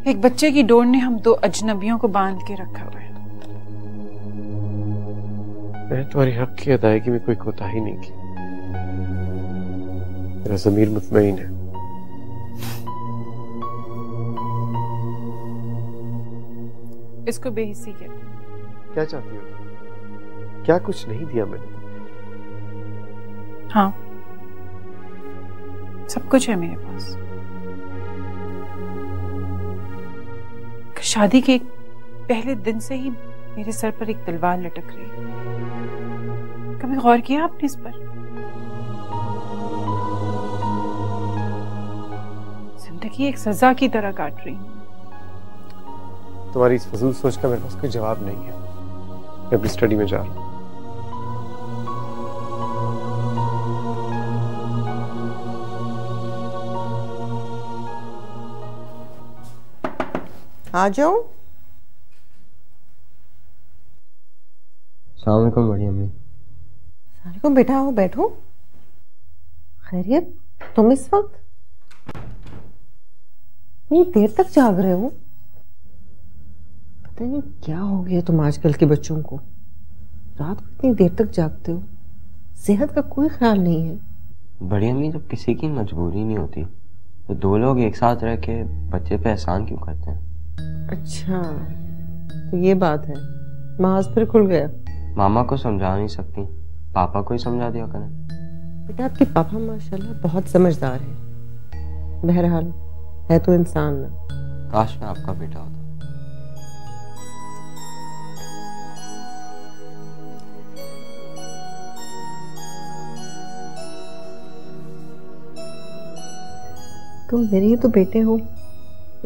एक बच्चे की डोर ने हम दो अजनबियों को बांध के रखा हुआ है। मैंने तुम्हारी हक की अदायगी में कोई कोताही नहीं की। मेरा ज़मीर मुतमईन है। इसको बेहिस्सी कहते हैं। क्या चाहती हो? क्या कुछ नहीं दिया मैंने? हाँ, सब कुछ है मेरे पास। शादी के पहले दिन से ही मेरे सर पर एक तलवार लटक रही। कभी गौर किया आपने इस पर? जिंदगी एक सजा की तरह काट रही। तुम्हारी इस फजूल सोच का मेरे पास कोई जवाब नहीं है। मैं अपनी स्टडी में जा रहा हूँ। आ जाओ। अस्सलाम वालेकुम बड़ी अम्मी। वालेकुम बेटा, आओ बैठो। खैरियत? तुम इस वक्त इतनी देर तक जाग रहे हो? पता नहीं क्या हो गया तुम आजकल के बच्चों को। रात को इतनी देर तक जागते हो, सेहत का कोई ख्याल नहीं है। बड़ी अम्मी, जब किसी की मजबूरी नहीं होती तो दो लोग एक साथ रह के बच्चे पे एहसान क्यों करते हैं? अच्छा, तो ये बात है। माज फिर खुल गया। मामा को समझा नहीं सकती, पापा को ही समझा दिया करें। बेटा, आपके पापा माशाल्लाह बहुत समझदार है। बहरहाल है तो इंसान ना। काश मैं आपका बेटा होता। तुम मेरे ही तो बेटे हो,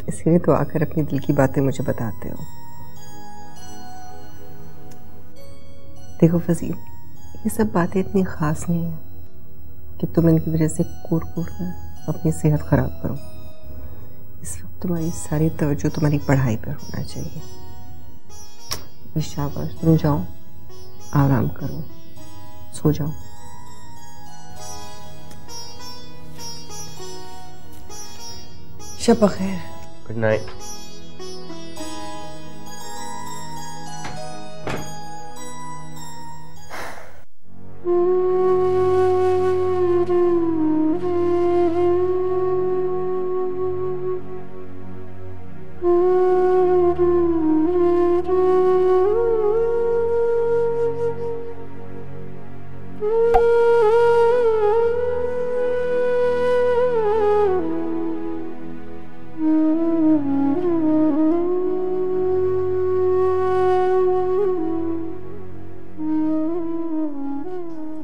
इसलिए तो आकर अपनी दिल की बातें मुझे बताते हो। देखो फजील, ये सब बातें इतनी खास नहीं है कि तुम इनकी वजह से कूट कूट कर अपनी सेहत खराब करो। इस वक्त तुम्हारी सारी तवज्जो तुम्हारी पढ़ाई पर होना चाहिए। शाबाश, तुम जाओ, आराम करो, सो जाओ। शब बखैर। Good night.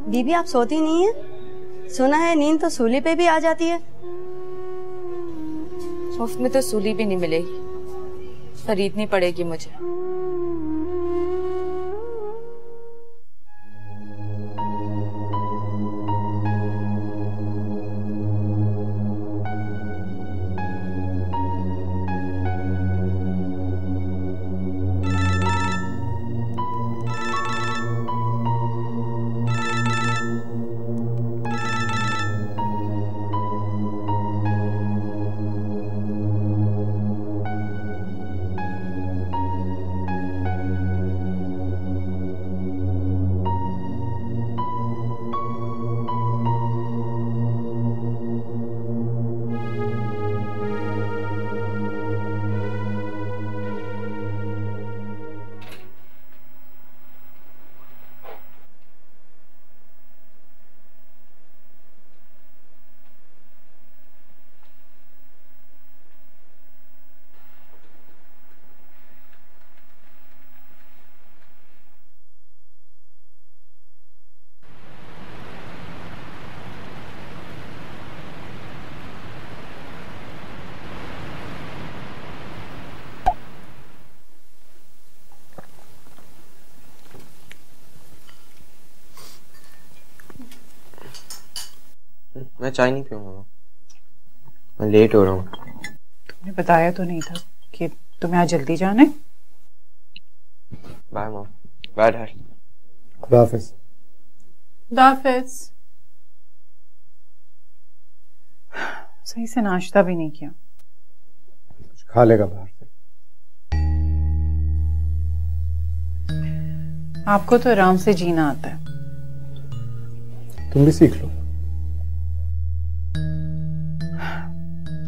बीबी, आप सोती नहीं है? सुना है नींद तो सूली पे भी आ जाती है। मुफ्त में तो सूली भी नहीं मिलेगी, खरीदनी पड़ेगी मुझे। मैं चाय नहीं पीऊंगा, मैं लेट हो रहा हूँ। तुमने बताया तो नहीं था कि तुम्हें आज जल्दी जाना है? Bye mom. Bye dad. खुदा हाफिज। खुदा हाफिज। सही से नाश्ता भी नहीं किया। कुछ खा लेगा बाहर से। आपको तो आराम से जीना आता है। तुम भी सीख लो।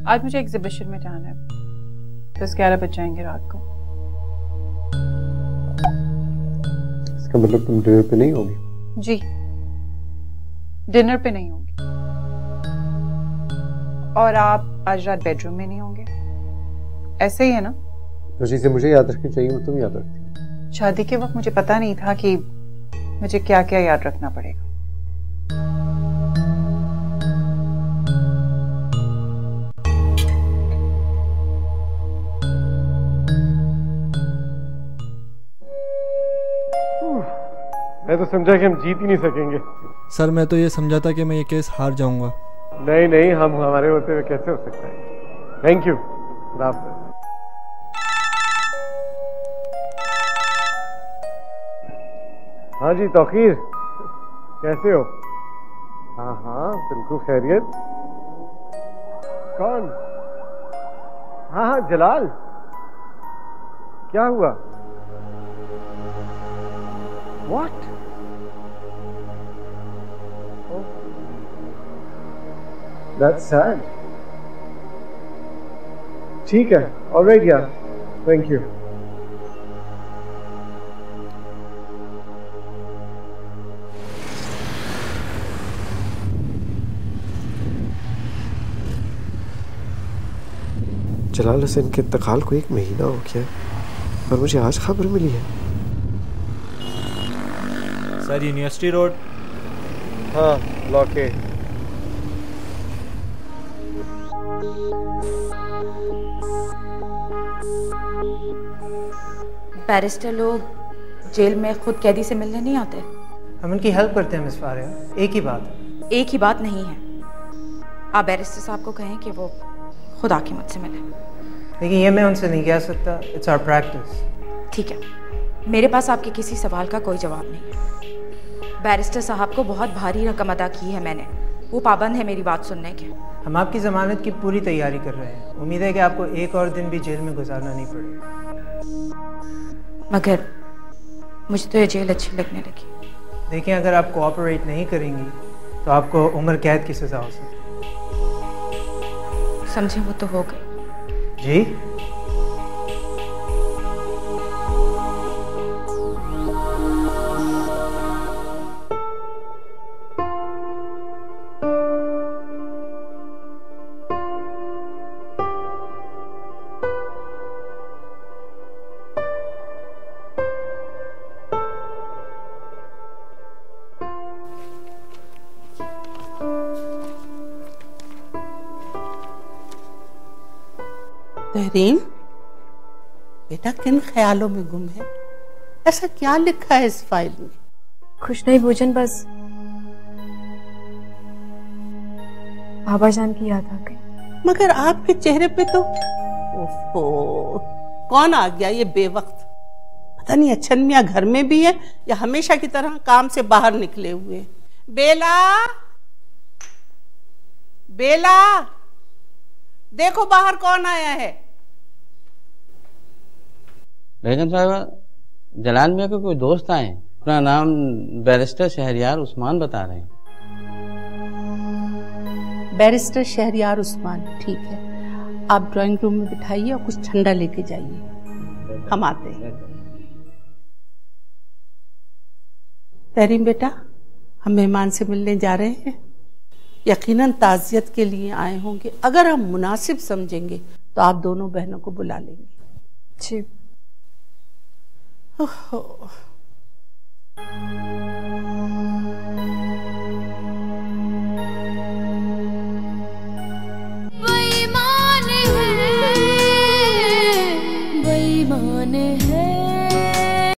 आज मुझे एग्जीबिशन में जाना है, 10-11 बज जाएंगे रात को। इसका मतलब तुम डिनर पे नहीं होगी? जी, डिनर पे नहीं होंगी। और आप आज रात बेडरूम में नहीं होंगे, ऐसे ही है ना? जो चीजें मुझे याद रखनी चाहिए वो तुम याद रखती। शादी के वक्त मुझे पता नहीं था कि मुझे क्या क्या याद रखना पड़ेगा। मैं तो समझा कि हम जीत ही नहीं सकेंगे। सर मैं तो ये समझा था कि मैं ये केस हार जाऊंगा। नहीं नहीं, हम हमारे होते हुए कैसे हो सकता है। Thank you. हाँ जी तौकीर, कैसे हो? हाँ हाँ बिल्कुल खैरियत। कौन? हाँ हाँ जलाल, क्या हुआ? What? Oh. That's sad. ठीक है, alright यार, thank you. जलाल हसन के इंतकाल को 1 महीना हो गया और मुझे आज खबर मिली है। Sir university road. हाँ लॉके। बैरिस्टर लोग जेल में खुद कैदी से मिलने नहीं आते? हम उनकी हेल्प करते हैं मिस फारिया, एक ही बात। एक ही बात नहीं है। आप बैरिस्टर साहब को कहें कि वो खुद आके मुझसे मिले। लेकिन ये मैं उनसे नहीं कह सकता, इट्स आवर प्रैक्टिस। ठीक है, मेरे पास आपके किसी सवाल का कोई जवाब नहीं है। बैरिस्टर साहब को बहुत भारी रकम अदा की है मैंने, वो पाबंद है मेरी बात सुनने के। हम आपकी ज़मानत की पूरी तैयारी कर रहे हैं, उम्मीद है कि आपको एक और दिन भी जेल में गुजारना नहीं पड़ेगा। मगर मुझे तो ये जेल अच्छी लगने लगी। देखिए अगर आप कोऑपरेट नहीं करेंगी तो आपको उम्र कैद की सज़ा हो सकती है। समझे वो तो हो गई। जी तहरीम, बेटा किन ख्यालों में गुम है? ऐसा क्या लिखा है इस फाइल में? कुछ नहीं भोजन, बस बाबा जान की याद आ गई। मगर आपके चेहरे पे तो ओफो, कौन आ गया ये बेवक्त? पता नहीं अच्छन मियां घर में भी है या हमेशा की तरह काम से बाहर निकले हुए। बेला, बेला, देखो बाहर कौन आया है। बेगम साहिबा, जलाल मियां के कोई दोस्त आए, अपना नाम बैरिस्टर शहरियार उस्मान बता रहे हैं। बैरिस्टर शहरियार उस्मान, ठीक है। आप ड्राइंग रूम में बिठाइए और कुछ ठंडा लेके जाइए, हम आते हैं। तहरीम बेटा, हम मेहमान से मिलने जा रहे हैं, यकीनन ताज़ियत के लिए आए होंगे। अगर हम मुनासिब समझेंगे तो आप दोनों बहनों को बुला लेंगे। जी।